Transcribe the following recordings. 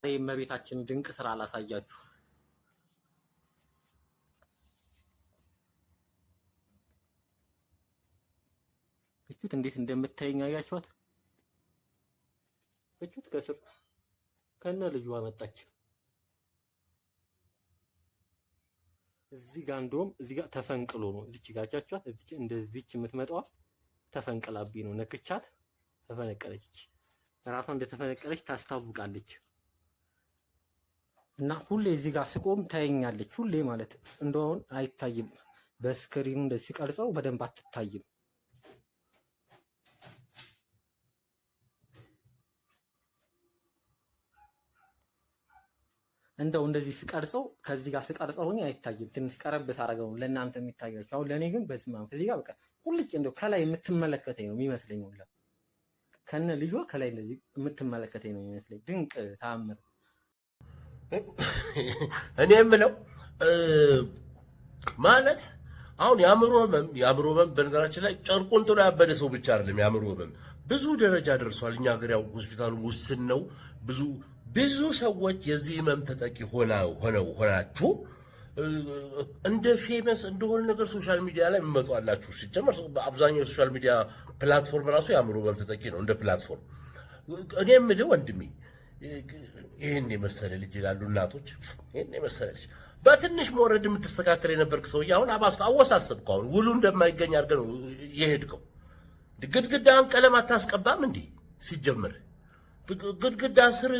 የእመቤታችን ድንቅ ስራ አላሳያችሁ። እቹት እንዴት እንደምታየኝ አያችኋት? እቹት ከስር ከነ ልጇ መጣች። እዚህ ጋር እንደውም እዚህ ጋር ተፈንቅሎ ነው። እዚች ጋር አያችኋት? እዚች እንደዚች የምትመጣዋ ተፈንቅላብኝ ነው። ነክቻት ተፈነቀለች። ራሷ እንደተፈነቀለች ታስታውቃለች። እና ሁሌ እዚህ ጋር ስቆም ታየኛለች። ሁሌ ማለት እንደውን አይታይም። በስክሪኑ እንደዚህ ቀርጸው በደንብ አትታይም። እንደው እንደዚህ ስቀርጸው ከዚህ ጋር ስቀርጸው ሆኜ አይታይም። ትንሽ ቀረብ ሳረገው ለእናንተ የሚታያችሁ። አሁን ለኔ ግን በስማም ከዚህ ጋር በቃ ቁልጭ እንደው ከላይ የምትመለከተኝ ነው የሚመስለኝ። ሁላ ከነ ልጇ ከላይ እንደዚህ የምትመለከተኝ ነው የሚመስለኝ። ድንቅ ተአምር። እኔ የምለው ማለት አሁን የአእምሮ ህመም በነገራችን ላይ ጨርቁን ጥሎ ያበደ ሰው ብቻ አይደለም። የአእምሮ ህመም ብዙ ደረጃ ደርሷል። እኛ ሀገር ያው ሆስፒታሉ ውስን ነው። ብዙ ሰዎች የዚህ ህመም ተጠቂ ሆናችሁ እንደ ፌመስ እንደሆነ ነገር ሶሻል ሚዲያ ላይ የሚመጣላችሁ። ሲጀመር አብዛኛው የሶሻል ሚዲያ ፕላትፎርም ራሱ የአእምሮ ህመም ተጠቂ ነው እንደ ፕላትፎርም። እኔ የምልህ ወንድሜ ይህን የመሰለ ልጅ ይላሉ እናቶች። ይህን የመሰለ ልጅ በትንሽ መውረድ የምትስተካከል የነበርክ ሰውዬ አሁን አወሳሰብከው። አሁን ውሉ እንደማይገኝ አድርገህ ነው የሄድከው። ግድግዳን ቀለም አታስቀባም እንዴ? ሲጀምር ግድግዳ ስር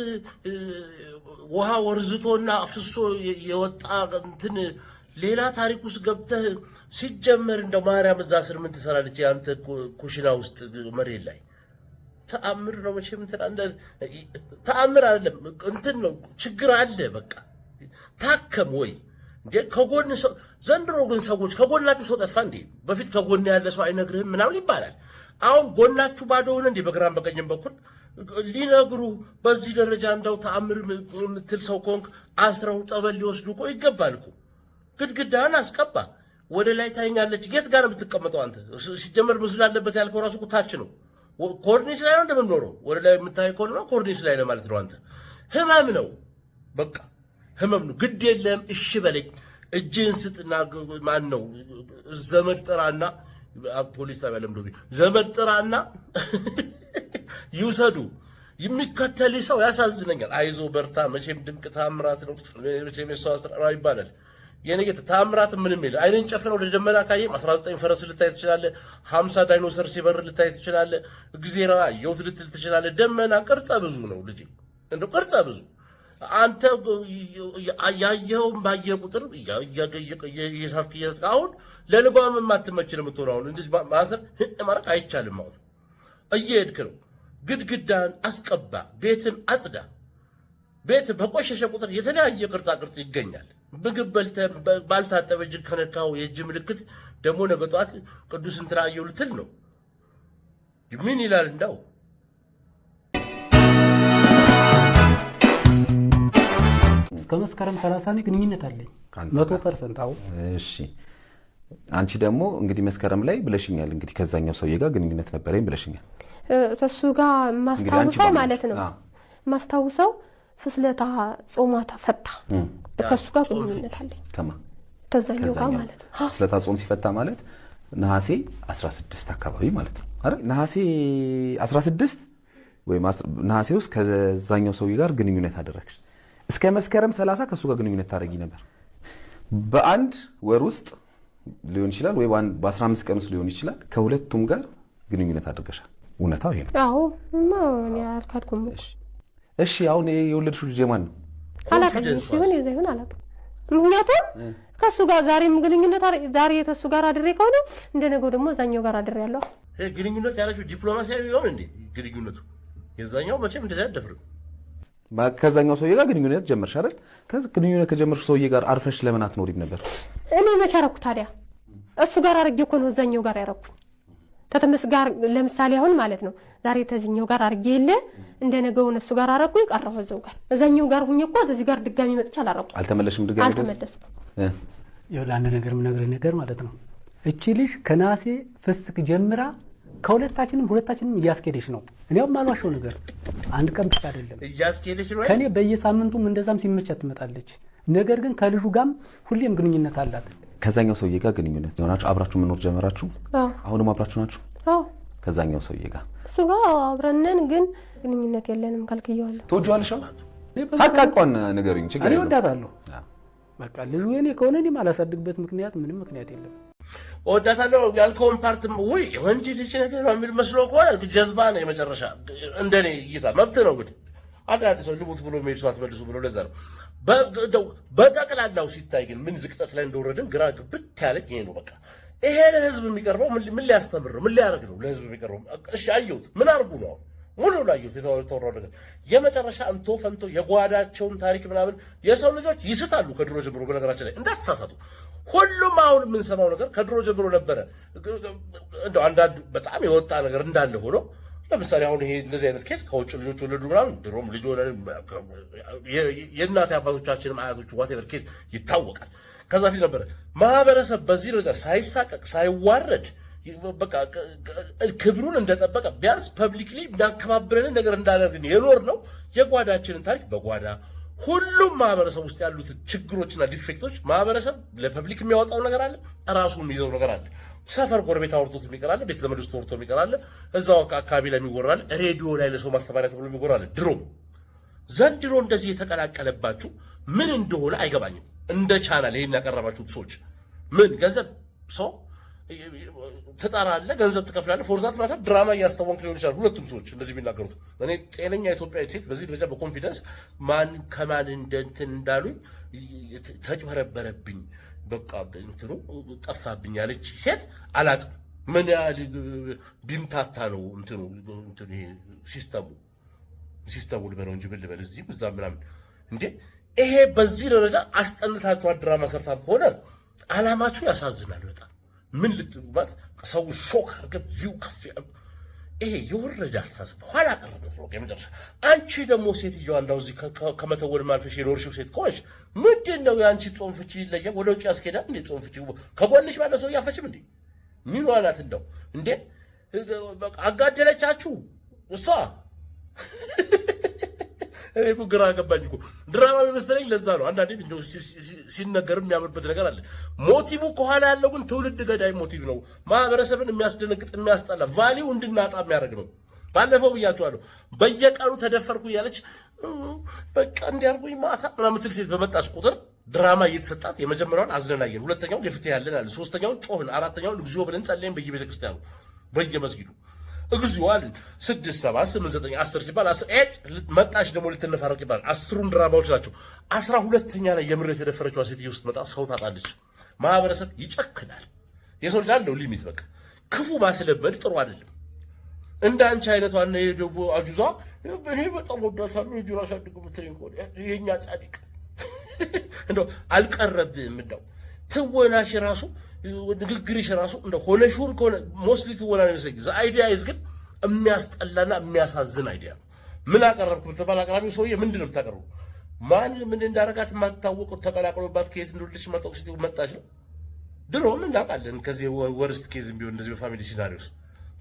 ውሃ ወርዝቶና አፍሶ የወጣ እንትን ሌላ ታሪክ ውስጥ ገብተህ ሲጀመር እንደ ማርያም እዛ ስር ምን ትሰራለች? የአንተ ኩሽና ውስጥ መሬት ላይ ተአምር ነው መቼም ተአምር አይደለም እንትን ነው ችግር አለ። በቃ ታከም ወይ እንዴ ከጎን ሰው። ዘንድሮ ግን ሰዎች ከጎናችሁ ሰው ጠፋ እንዴ? በፊት ከጎን ያለ ሰው አይነግርህም ምናምን ይባላል። አሁን ጎናችሁ ባዶ ሆነ እንዴ? በግራም በቀኝም በኩል ሊነግሩ በዚህ ደረጃ እንደው ተአምር የምትል ሰው ኮንክ አስረው ጠበል ሊወስዱ እኮ ይገባል እኮ። ግድግዳን አስቀባ። ወደ ላይ ታይኛለች። የት ጋር የምትቀመጠው አንተ? ሲጀመር ምስል አለበት ያልከው ራሱ ታች ነው። ኮርኒስ ላይ ነው እንደምንኖረው። ወደ ላይ የምታይ ከሆነ ኮርኒስ ላይ ነው ማለት ነው። አንተ ህመም ነው፣ በቃ ህመም ነው። ግድ የለም እሺ በለኝ። እጅህን ስጥና ማን ነው ዘመድ ጥራና ፖሊስ ጣቢያ ለምዶ ዘመድ ጥራና ይውሰዱ። የሚከተል ሰው ያሳዝነኛል። አይዞ በርታ፣ መቼም ድንቅ ታምራት ነው፣ መቼም የሰው አስራ ይባላል። የኔ ጌታ ታምራት ምንም የለ። አይንን ጨፍነው ወደ ደመና ካየም 19 ፈረስ ልታይ ትችላለህ። 50 ዳይኖሰር ሲበር ልታይ ትችላለህ። እግዚአብሔር አየሁት ልትል ትችላለህ። ደመና ቅርጸ ብዙ ነው ልጅ፣ እንደው ቅርጸ ብዙ። አንተ ያየኸውን ባየ ቁጥር እየሳትክ አሁን ለልጓም የማትመች ነው የምትሆነው። አሁን እንደዚህ ማሰር ማረቅ አይቻልም። አሁን እየሄድክ ነው። ግድግዳን አስቀባ፣ ቤትን አጽዳ። ቤት በቆሸሸ ቁጥር የተለያየ ቅርጻ ቅርጽ ይገኛል። ምግብ በልተህ ባልታጠበ እጅ ከነካው የእጅ ምልክት ደግሞ ነገ ጠዋት ቅዱስ እንትና አየሁ ልትል ነው። ምን ይላል እንዳው እስከ መስከረም 30 ግንኙነት አለኝ 100%። አዎ እሺ። አንቺ ደግሞ እንግዲህ መስከረም ላይ ብለሽኛል። እንግዲህ ከዛኛው ሰውዬ ጋር ግንኙነት ነበረኝ ብለሽኛል። ተሱ ጋር ማስታውሰው ማለት ነው። ማስታውሰው ፍስለታ ጾማ ተፈታ። ከሱ ጋር ግንኙነት አለኝ ከዛኛው ጋር ማለት ነው። ፍስለታ ጾም ሲፈታ ማለት ነሐሴ 16 አካባቢ ማለት ነው አይደል? ነሐሴ 16 ወይ ነሐሴ ውስጥ ከዛኛው ሰውዬ ጋር ግንኙነት አደረግሽ። እስከ መስከረም 30 ከሱ ጋር ግንኙነት ታደርጊ ነበር። በአንድ ወር ውስጥ ሊሆን ይችላል ወይ በ15 ቀን ውስጥ ሊሆን ይችላል። ከሁለቱም ጋር ግንኙነት አድርገሻል። እውነታው ይሄ ነው? አዎ ማን ያልካድኩም። እሺ አሁን የወለድሽው ልጅ ማን ነው? አላውቅም። ሲሆን ይዘውን አላውቅም። ምክንያቱም ከሱ ጋር ዛሬም ግንኙነት ዛሬ የተሱ ጋር አድሬ ከሆነ እንደነገው ደግሞ እዛኛው ጋር አድሬ ያለው ግንኙነት ያለችው ዲፕሎማሲያዊ ይሆን እንዴ? ግንኙነቱ የዛኛው መቼም እንደዛ አይደፍርም። ከዛኛው ሰውዬ ጋር ግንኙነት ጀመርሽ አይደል? ከዚህ ግንኙነት ከጀመርሽ ሰውዬ ጋር አርፈሽ ለምን አትኖሪም ነበር? እኔ መቼ አደረኩ ታዲያ? እሱ ጋር አድርጌ እኮ ነው እዛኛው ጋር ያደረኩኝ። ተተመስ ጋር ለምሳሌ አሁን ማለት ነው ዛሬ ተዚህኛው ጋር አድርጌ የለ እንደነገው እሱ ጋር አደረኩኝ ቀረሁ እዛው ጋር እዛኛው ጋር ሁኜ እኮ እዚህ ጋር ድጋሚ መጥቻ አላረኩ። አልተመለሽም? ድጋሚ አልተመለስኩም። ይኸውልህ አንድ ነገር የምነግርህ ነገር ማለት ነው እቺ ልጅ ከነሐሴ ፍስክ ጀምራ ከሁለታችንም እያስኬደች ነው። እኔም ማልዋሸው ነገር አንድ ቀን ብቻ አይደለም እያስኬደች ነው። ከኔ በየሳምንቱም እንደዛም ሲመቻት ትመጣለች። ነገር ግን ከልጁ ጋርም ሁሌም ግንኙነት አላት። ከዛኛው ሰውዬ ጋር ግንኙነት ሆናችሁ አብራችሁ መኖር ጀመራችሁ? አሁንም አብራችሁ ናችሁ? አዎ። ከዛኛው ሰውዬ ጋር እሱ ጋር አብረን ነን፣ ግን ግንኙነት የለንም ካልክየዋለሁ። ትወጂዋለሽ? ሀቃቋን ንገሪኝ። ችግር የለውም። እወዳታለሁ። በቃ ልጁ የኔ ከሆነ እኔ ማላሳድግበት ምክንያት ምንም ምክንያት የለም። እወዳታለሁ ያልከውን ፓርትም ወይ ወንጂ ልጅ ነገር የሚል መስሎ ከሆነ ጀዝባ ነው የመጨረሻ። እንደኔ እይታ መብት ነው። ግን አንዳንድ ሰው ልሙት ብሎ የሚሄድ ሰው አትመልሱ ብሎ ለዛ ነው። በጠቅላላው ሲታይ ግን ምን ዝቅጠት ላይ እንደወረድን ግራ ግብት ያለኝ ይሄ ነው። በቃ ይሄ ለህዝብ የሚቀርበው ምን ሊያስተምር ነው? ምን ሊያደርግ ነው ለህዝብ የሚቀርበው? እሺ አየሁት፣ ምን አድርጉ ነው ሙሉ ላየሁት የተወራው ነገር የመጨረሻ እንቶ ፈንቶ የጓዳቸውን ታሪክ ምናምን የሰው ልጆች ይስታሉ ከድሮ ጀምሮ። በነገራችን ላይ እንዳትሳሳቱ፣ ሁሉም አሁን የምንሰማው ነገር ከድሮ ጀምሮ ነበረ። እንደው አንዳንድ በጣም የወጣ ነገር እንዳለ ሆኖ ለምሳሌ አሁን ይሄ እንደዚህ አይነት ኬስ ከውጭ ልጆች ወለዱ ምናምን ድሮም ልጅ ሆነ የእናት አባቶቻችንም አያቶች ዋቴቨር ኬስ ይታወቃል። ከዛ ፊት ነበረ ማህበረሰብ በዚህ ደረጃ ሳይሳቀቅ ሳይዋረድ በቃ ክብሩን እንደጠበቀ ቢያንስ ፐብሊክሊ እንዳከባብረን ነገር እንዳደርግን የኖር ነው። የጓዳችንን ታሪክ በጓዳ ሁሉም ማህበረሰብ ውስጥ ያሉት ችግሮችና ዲፌክቶች ማህበረሰብ ለፐብሊክ የሚያወጣው ነገር አለ፣ ራሱን የሚይዘው ነገር አለ። ሰፈር ጎረቤት አውርቶት የሚቀራለ፣ ቤተ ዘመድ ውስጥ ወርቶ የሚቀራለ፣ እዛው አካባቢ ላይ የሚወራል፣ ሬዲዮ ላይ ለሰው ማስተማሪያ ተብሎ የሚወራል። ድሮም ዘንድሮ እንደዚህ የተቀላቀለባችሁ ምን እንደሆነ አይገባኝም። እንደ ቻናል ይሄን ያቀረባችሁት ሰዎች ምን ገንዘብ ሰው ትጠራለህ፣ ገንዘብ ትከፍላለህ። ፎርዛት ማለት ድራማ እያስተወንክ ሊሆን ይችላል። ሁለቱም ሰዎች እንደዚህ የሚናገሩት እኔ ጤነኛ ኢትዮጵያዊ ሴት በዚህ ደረጃ በኮንፊደንስ ማን ከማን እንትን እንዳሉኝ ተጭበረበረብኝ፣ በቃ እንትኑ ጠፋብኝ ያለች ሴት አላቅም። ምን ያህል ቢምታታ ነው እንትኑ ይሄ ሲስተሙ ልበለው እንጂ ብል በል እዚህ እዛ ምናምን እንዴ። ይሄ በዚህ ደረጃ አስጠንታችሁ ድራማ ሰርታ ከሆነ አላማችሁ ያሳዝናል በጣም። ምን ልትባት ሰው ሾክ አድርገህ ቪው ከፍ ይሄ የወረደ አስተሳሰብ ኋላ ቀርነት ነው የመጨረሻ። አንቺ ደግሞ ሴትዮዋ እንዳው እዚህ ከመተወን ማልፈሽ የኖርሽው ሴት ከሆንሽ ምንድን ነው የአንቺ ጾም ፍቺ ይለያል? ወደ ውጭ ያስኬዳል እንዴ? ጾም ፍቺ ከጎንሽ ባለ ሰው እያፈችም እንዴ? ምን ዋላት እንደው እንዴ አጋደለቻችሁ እሷ። እኔ እኮ ግራ ገባኝ እኮ ድራማ የሚመስለኝ ለዛ ነው። አንዳንዴ እንደው ሲነገር የሚያምርበት ነገር አለ። ሞቲቭ ከኋላ ያለው ግን ትውልድ ገዳይ ሞቲቭ ነው። ማህበረሰብን የሚያስደነግጥ የሚያስጠላ ቫሊው እንድናጣ የሚያደርግ ነው። ባለፈው ብያቸዋለሁ። በየቀኑ ተደፈርኩ እያለች በቃ እንዲያርጉኝ ማታ ምናምን ትል ሴት በመጣች ቁጥር ድራማ እየተሰጣት የመጀመሪያውን አዝነናየን፣ ሁለተኛውን የፍትህ ያለን አለ፣ ሶስተኛውን ጮህን፣ አራተኛውን እግዚኦ ብለን ጸለይን በየቤተክርስቲያኑ በየመስጊዱ እግዚኦ አልን። 6 7 8 9 10 ሲባል 10 መጣች ደግሞ ልትነፋረቅ ይባላል። 10ሩን ድራማዎች ናቸው። 12ኛ ላይ የምር የተደፈረችዋ ሴትዮ ስትመጣ ሰው ታጣለች። ማህበረሰብ ይጨክናል። የሰው ልጅ አለው ሊሚት። በቃ ክፉ ማስለመድ ጥሩ አይደለም። እንደ አንቺ አይነቷና የደቦ አጁዛ እኔ በጣም ወዳታለሁ ልጅ ራስ አድርጎ ምትረኝ ከሆነ የኛ ጻድቅ እንደው አልቀረብህም። እንደው ትወናሽ ራሱ ንግግርሽ ራሱ እንደ ሆነሽውን ከሆነ ሞስሊ ትወና ነው ይመስለኝ። ዘ አይዲያ ይዝ ግን የሚያስጠላና የሚያሳዝን አይዲያ ነው። ምን አቀረብኩ በተባለ አቅራቢው ሰውዬ ምንድን ነው የምታቀርቡ? ማን ምን እንዳረጋት የማታወቀው ተቀላቅሎባት ከየት እንደወለደች ማጣው ሲት መጣች ነው። ድሮም እናውቃለን ከዚህ ወርስት ኬዝ ቢሆን እንደዚህ በፋሚሊ ሲናሪዮስ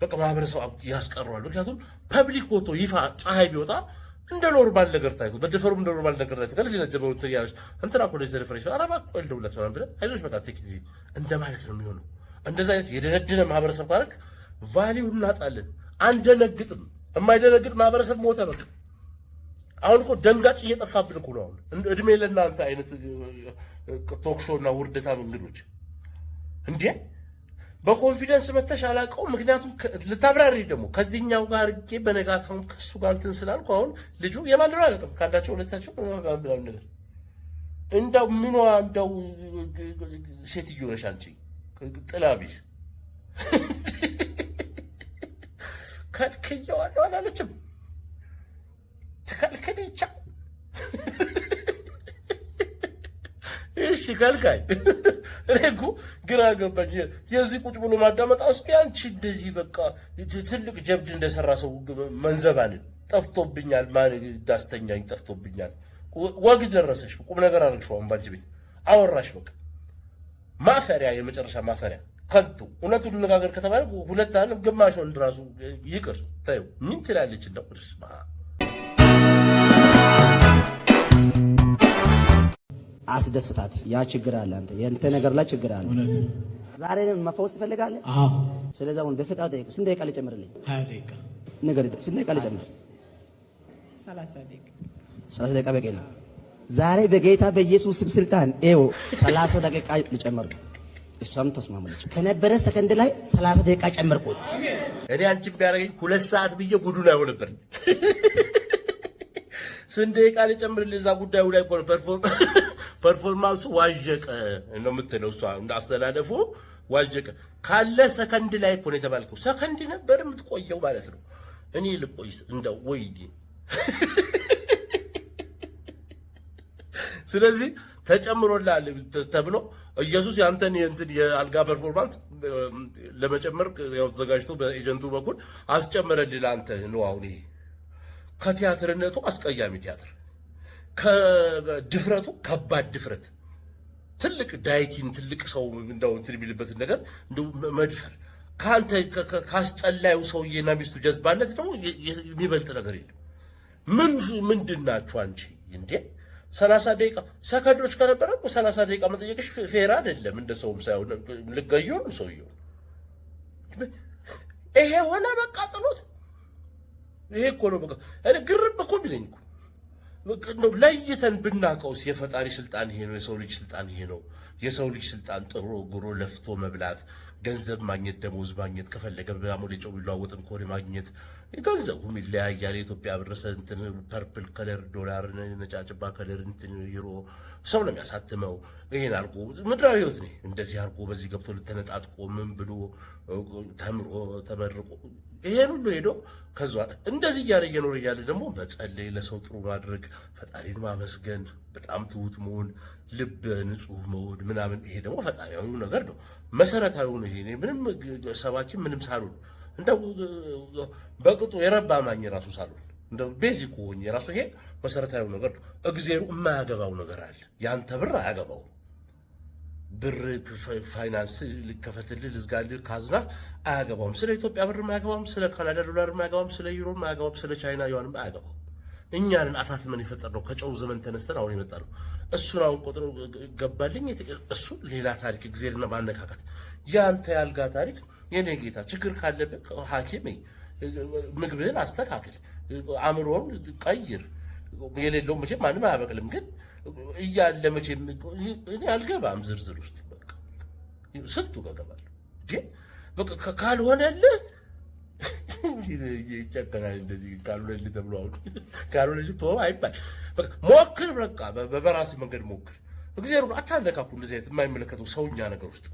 በቃ ማህበረሰብ ያስቀረዋል። ምክንያቱም ፐብሊክ ወጥቶ ይፋ ፀሐይ ቢወጣ እንደ ኖርማል ነገር ታይቶ በደፈሩም እንደ ኖርማል ነገር ታይቶ ከልጅነት ጀምሮ ትያለሽ እንትና እኮ እንደዚህ ተደፈረች አረባ ቆልደውላት ምናምን ብለህ አይዞሽ በቃ ቴክ ኢዚ እንደማለት ነው የሚሆነው። እንደዛ አይነት የደነደነ ማህበረሰብ ካረክ ቫሊው እናጣለን። አንደነግጥም። የማይደነግጥ ማህበረሰብ ሞተ በቃ። አሁን እኮ ደንጋጭ እየጠፋብን እኮ ነው። አሁን እድሜ ለእናንተ አይነት ቶክሾና ውርደታም እንግዶች እንዴ በኮንፊደንስ መተሽ አላውቀውም። ምክንያቱም ልታብራሪ ደግሞ ከዚህኛው ጋር እጄ በነጋታውን ከሱ ጋር እንትን ስላልኩ አሁን ልጁ የማን ነው አላውቅም። ካላቸው ሁለታቸው ምናምን ነገር እንደው ምኗ እንደው ሴትዮ ነሽ አንቺ ጥላ ቢስ ከልክየዋለሁ አላለችም። ትከልክልቻ እሺ ከልካይ እኔ እኮ ግራ ገባኝ። የዚህ ቁጭ ብሎ ማዳመጥ አስኪ አንቺ እንደዚህ በቃ ትልቅ ጀብድ እንደሰራ ሰው መንዘባንን ጠፍቶብኛል፣ ማን ዳስተኛኝ ጠፍቶብኛል። ወግ ደረሰሽ፣ ቁም ነገር አድርግሽው። አሁን ባንቺ ቤት አወራሽ በቃ ማፈሪያ፣ የመጨረሻ ማፈሪያ ከንቱ። እውነቱን እንነጋገር ከተባለ ሁለት አለ ግማሽ ወንድ ራሱ ይቅር ታዩ ምን ትላለች እንደው አስደስታት። ያ ችግር አለ አንተ የእንተ ነገር ላይ ችግር አለ። ዛሬ መፈወስ ትፈልጋለህ? አዎ። ስለዚህ አሁን በፍቃድ ጠይቅ። ስንት ደቂቃ ልጨምርልኝ? 20 ደቂቃ ነገር ስንት ደቂቃ ልጨምር? 30 ደቂቃ 30 ደቂቃ በቂ ነው። ዛሬ በጌታ በኢየሱስ ስም ስልጣን ኤው 30 ደቂቃ ልጨምር። እሷም ተስማማለች። ከነበረ ሰከንድ ላይ 30 ደቂቃ ጨመርኩት። እኔ አንቺ ቢያረጋኝ 2 ሰዓት ብዬ ጉዱን አይሆንብን። ስንት ደቂቃ ልጨምርልህ? እዛ ጉዳዩ ላይ ቆን ፐርፎርማንሱ ዋዠቀ ነው የምትለው እሷ። እንዳስተላለፉ ዋዠቀ ካለ ሰከንድ ላይ እኮ ነው የተባልከው። ሰከንድ ነበር የምትቆየው ማለት ነው። እኔ ልቆይስ እንደው ወይ ስለዚህ ተጨምሮላል ተብሎ ኢየሱስ ያንተን የእንትን የአልጋ ፐርፎርማንስ ለመጨመር ያው ተዘጋጅቶ በኤጀንቱ በኩል አስጨመረልህ አንተ ነው። አሁን ይሄ ከቲያትርነቱ አስቀያሚ ቲያትር፣ ከድፍረቱ ከባድ ድፍረት፣ ትልቅ ዳይቲን ትልቅ ሰው እንደው እንትን የሚልበትን ነገር እንደው መድፈር ካንተ ካስጠላዩ ሰውዬና ሚስቱ ጀዝባነት ነው የሚበልጥ ነገር የለም። ምንድናችሁ አንቺ እንዴ? 30 ደቂቃ ሰከንዶች ከነበረ 30 ደቂቃ መጠየቅሽ ፌር አይደለም። እንደ ሰውም ሳይሆን ልገየው ነው ሰውየው። ይሄ ሆነ በቃ ጥሎት ይሄ እኮ ነው በቃ እኔ ግርም እኮ ቢለኝ እኮ ነው ለይተን ብናቀውስ የፈጣሪ ስልጣን ይሄ ነው። የሰው ልጅ ስልጣን ይሄ ነው። የሰው ልጅ ስልጣን ጥሮ ግሮ ለፍቶ መብላት፣ ገንዘብ ማግኘት፣ ደሞዝ ማግኘት፣ ከፈለገ በአሞሌ ጨው ቢለዋወጥም ከሆነ ማግኘት፣ ገንዘቡም ይለያያል። የኢትዮጵያ ብር እንትን ፐርፕል ከለር ዶላር፣ ነጫጭባ ከለር እንትን ዩሮ ሰው ነው የሚያሳትመው። ይሄን አርጎ ምድራዊ ህይወት ነው እንደዚህ አርጎ በዚህ ገብቶ ልተነጣጥቆ ምን ብሎ ተምሮ ተመርቆ ይሄን ሁሉ ሄዶ ከዛ እንደዚህ እያለ እየኖረ እያለ ደግሞ መጸለይ፣ ለሰው ጥሩ ማድረግ፣ ፈጣሪን ማመስገን፣ በጣም ትሁት መሆን፣ ልብ ንጹህ መሆን ምናምን፣ ይሄ ደግሞ ፈጣሪያዊ ነገር ነው። መሰረታዊ ነው። ይሄ ምንም ሰባኪ ምንም ሳሉን እንደው በቅጡ የረባ ማኝ ራሱ ሳሉን እንደው ቤዚክ ሆኜ ራሱ ይሄ መሰረታዊ ነገር ነው። እግዚአብሔር የማያገባው ነገር አለ። ያንተ ብር አያገባው። ብር ፋይናንስ ልከፈትልህ ልዝጋልህ ካዝና አያገባውም። ስለ ኢትዮጵያ ብር አያገባውም። ስለ ካናዳ ዶላር አያገባውም። ስለ ዩሮ አያገባውም። ስለ ቻይና ዩዋን አያገባውም። እኛንን አታትመን የፈጠርነው ከጨው ዘመን ተነስተን አሁን የመጣ ነው። እሱን አሁን ቆጥሮ ገባልኝ። እሱ ሌላ ታሪክ እግዚአብሔርና ማነካካት። ያንተ ያልጋ ታሪክ የኔ ጌታ ችግር ካለብህ ሐኪም ምግብህን አስተካክል፣ አእምሮን ቀይር። የሌለው መቼም ማንም አያበቅልም። ግን እያለ መቼም እኔ አልገባም ዝርዝር ውስጥ በቃ ስንቱ ገባለሁ። ግን በቃ ካልሆነልህ ይጨከናል። እንደዚህ ካልሆነልህ ተብሎ አሁን ካልሆነልህ ተወው አይባል። በቃ ሞክር፣ በቃ በራስህ መንገድ ሞክር። እግዚአብሔር አታነካኩ። እንደዚህ አይነት የማይመለከተው ሰውኛ ነገር ውስጥ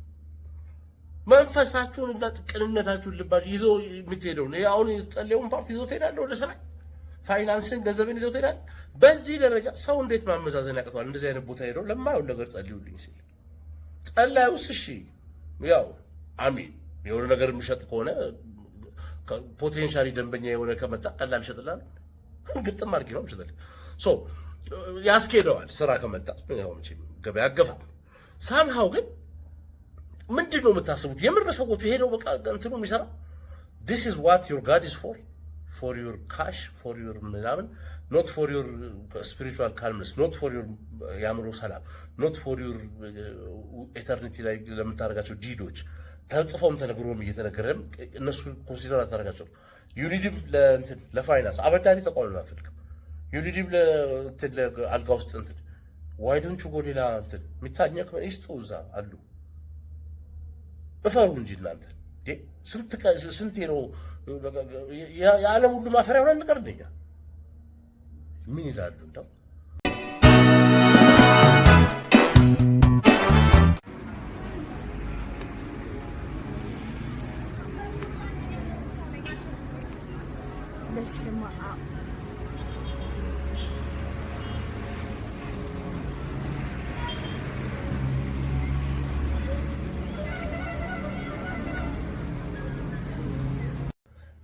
መንፈሳችሁን እና ቅንነታችሁን ልባችሁ ይዞ የምትሄደው ነው። አሁን የተጸለየውን ፓርቲ ይዞ ትሄዳለህ ወደ ሰማይ። ፋይናንስን ገንዘብን ይዘው ትሄዳለህ። በዚህ ደረጃ ሰው እንዴት ማመዛዘን ያቅተዋል? እንደዚህ አይነት ቦታ ሄደው ለማየው ነገር ጸልዩልኝ ሲል ጸላዩስ እሺ፣ ያው አሚን። የሆነ ነገር የሚሸጥ ከሆነ ፖቴንሻሊ ደንበኛ የሆነ ከመጣ ቀላል ይሸጥላል። ግጥም አድርጊ ነው ይሸጥልህ። ሶ ያስኬደዋል። ስራ ከመጣ ያው እንጂ ገበያ ያገፋ። ሳምሃው ግን ምንድን ነው የምታስቡት? የምር ሰዎቹ ሄደው በቃ እንትኑ የሚሰራ this is what your God is for your cash, for your ምናምን, not for your spiritual calmness, not for your የአእምሮ ሰላም, not for your eternity ላይ ለምታደርጋቸው ዲዶች ተጽፎም ተነግሮም እየተነገረም እነሱ ኮንሲደር አታደርጋቸው። ዩኒዲም ለእንትን ለፋይናንስ አበዳሪ ተቋም ነው አፈልክም። ዩኒዲም ለእንትን ለአልጋ ውስጥ እንትን why don't you go ሌላ እንትን የሚታኘክ ይስጡ እዛ አሉ። እፈሩ እንጂ እናንተ ስንቴ ነው የዓለም ሁሉ ማፈሪያ ሆነ ነገር እንደኛ ምን ይላሉ እንደው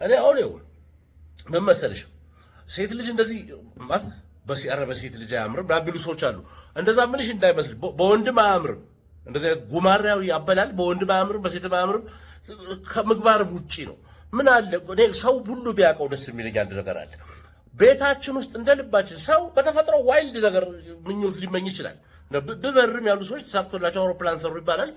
እኔ አሁን ይኸው ምን መሰለሽ ሴት ልጅ እንደዚህ ማለት በሴት ልጅ አያምርም ቢሉ ሰዎች አሉ። እንደዛ ምንሽ እንዳይመስል በወንድም አያምርም። እንደዚህ አይነት ጉማሬያዊ አበላል በወንድም አያምርም በሴትም አያምርም። ከምግባር ውጪ ነው። ምን አለ እኔ ሰው ሁሉ ቢያውቀው ደስ የሚለኝ አንድ ነገር አለ። ቤታችን ውስጥ እንደልባችን ሰው በተፈጥሮ ዋይልድ ነገር ምኞት ሊመኝ ይችላል። ብበርም ያሉ ሰዎች ተሳክቶላቸው አውሮፕላን ሰሩ ይባላል።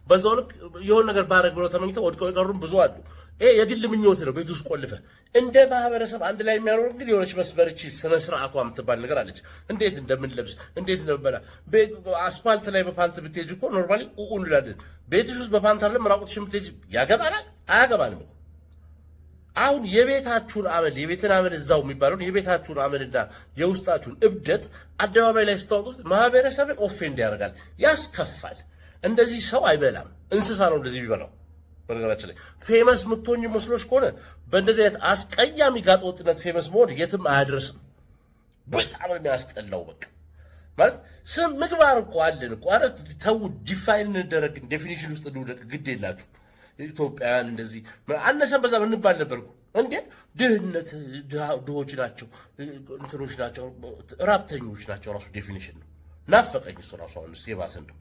በዛው ልክ የሆነ ነገር ባረግ ብለው ተመኝተው ወድቀው የቀሩም ብዙ አሉ። ይሄ የግል ምኞት ነው። ቤት ውስጥ ቆልፈ እንደ ማህበረሰብ አንድ ላይ የሚያኖር እንግዲህ የሆነች መስመርቺ ስነ ስርዓቷ የምትባል ነገር አለች። እንዴት እንደምንለብስ እንዴት እንደምንበላ አስፋልት ላይ በፓንት ብትሄጂ እኮ ኖርማሊ እንላለን። ቤትሽ ውስጥ በፓንት አይደለም ራቁትሽን ብትሄጂ ያገባናል? አያገባንም። አሁን የቤታችሁን አመል የቤትን አመል እዛው የሚባለውን የቤታችሁን አመልና የውስጣችሁን እብደት አደባባይ ላይ ስታወጡት ማህበረሰብን ኦፌንድ ያደርጋል፣ ያስከፋል። እንደዚህ ሰው አይበላም፣ እንስሳ ነው እንደዚህ ቢበላው። በነገራችን ላይ ፌመስ ምትሆኝ መስሎሽ ከሆነ በእንደዚህ አይነት አስቀያሚ ጋጠወጥነት ፌመስ መሆን የትም አያደርስም። በጣም የሚያስጠላው በቃ ማለት ስም ምግባር እኮ አለን እኮ። ኧረ ተው፣ ዲፋይን እንደረግ፣ ዴፊኒሽን ውስጥ እንውደቅ። ግድ የላችሁ ኢትዮጵያውያን እንደዚህ አነሰን በዛ እንባል ነበርኩ እንዴ። ድህነት ድሆች ናቸው፣ እንትኖች ናቸው፣ ራብተኞች ናቸው። ራሱ ዴፊኒሽን ነው። ናፈቀኝ እሱ ራሱ። አሁን የባሰ እንደው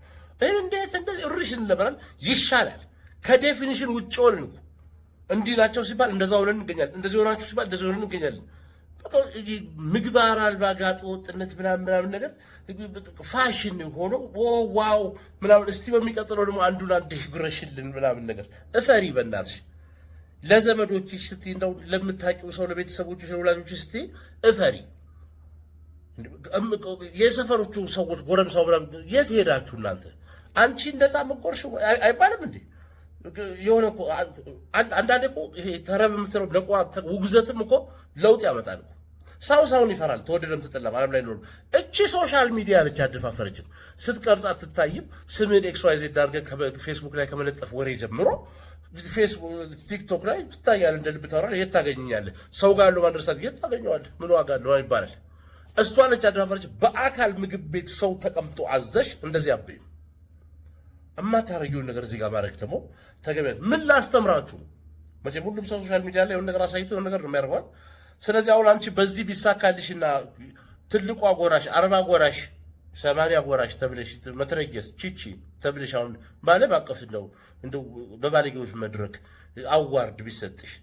እንዴት እንደዚህ እሪሽን ነበራል። ይሻላል ከዴፊኒሽን ውጭ ሆነን እኮ እንዲህ ናቸው ሲባል እንደዛ ሆነን እንገኛለን፣ እንደዚህ ሆናችሁ ሲባል እንደዚህ ሆነን እንገኛለን። ምግባር አልባ ጋጠ ወጥነት ምናምን ነገር ፋሽን ሆኖ ዋው ምናምን። እስቲ በሚቀጥለው ደግሞ አንዱን አንድ ይጉረሽልን ምናምን ነገር እፈሪ በእናትሽ። ለዘመዶችሽ ስትይ እንደው ለምታውቂው ሰው ለቤተሰቦችሽ ለወላጆችሽ ስትይ እፈሪ። የሰፈሮቹ ሰዎች ጎረምሳው ምናምን የት ሄዳችሁ እናንተ? አንቺ እንደዛ መቆርሽ አይባልም እንዴ? የሆነ እኮ አንዳንዴ እኮ ይሄ ተረብ የምትለው ለቆራ ውግዘትም እኮ ለውጥ ያመጣል እኮ። ሰው ሰውን ይፈራል፣ ተወደደም ተጠላም ዓለም ላይ ኖር። እቺ ሶሻል ሚዲያ ነች አደፋፈረችን። ስትቀርጽ አትታይም። ስምን ኤክስ ዋይ ዜድ አድርገህ ፌስቡክ ላይ ከመለጠፍ ወሬ ጀምሮ ቲክቶክ ላይ ትታያለህ፣ እንደ ልብ ታወራለህ። የት ታገኘኛለህ? ሰው ጋር ያለው ማድረስ የት ታገኘዋለህ? ምን ዋጋ አለው ይባላል። እሷ ነች አደፋፈረችን። በአካል ምግብ ቤት ሰው ተቀምጦ አዘሽ እንደዚህ አብይም እማታረጊውን ነገር እዚህ ጋር ማድረግ ደግሞ ተገቢ። ምን ላስተምራችሁ? መቼም ሁሉም ሰው ሶሻል ሚዲያ ላይ የሆነ ነገር አሳይቶ የሆነ ነገር ነው የሚያደርገዋል። ስለዚህ አሁን አንቺ በዚህ ቢሳካልሽና ትልቁ አጎራሽ 40 አጎራሽ 80 አጎራሽ ተብለሽ መትረየስ ቺቺ ተብለሽ አሁን ባለም አቀፍ እንደው በባለጌዎች መድረክ አዋርድ ቢሰጥሽ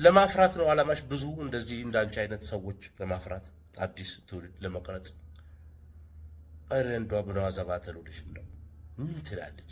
ለማፍራት ነው አላማሽ። ብዙ እንደዚህ እንዳንቺ አይነት ሰዎች ለማፍራት አዲስ ትውልድ ለመቅረጽ። አረ እንደው አቡነ አዘባ ተሉልሽ እንደው ምን ትላለች?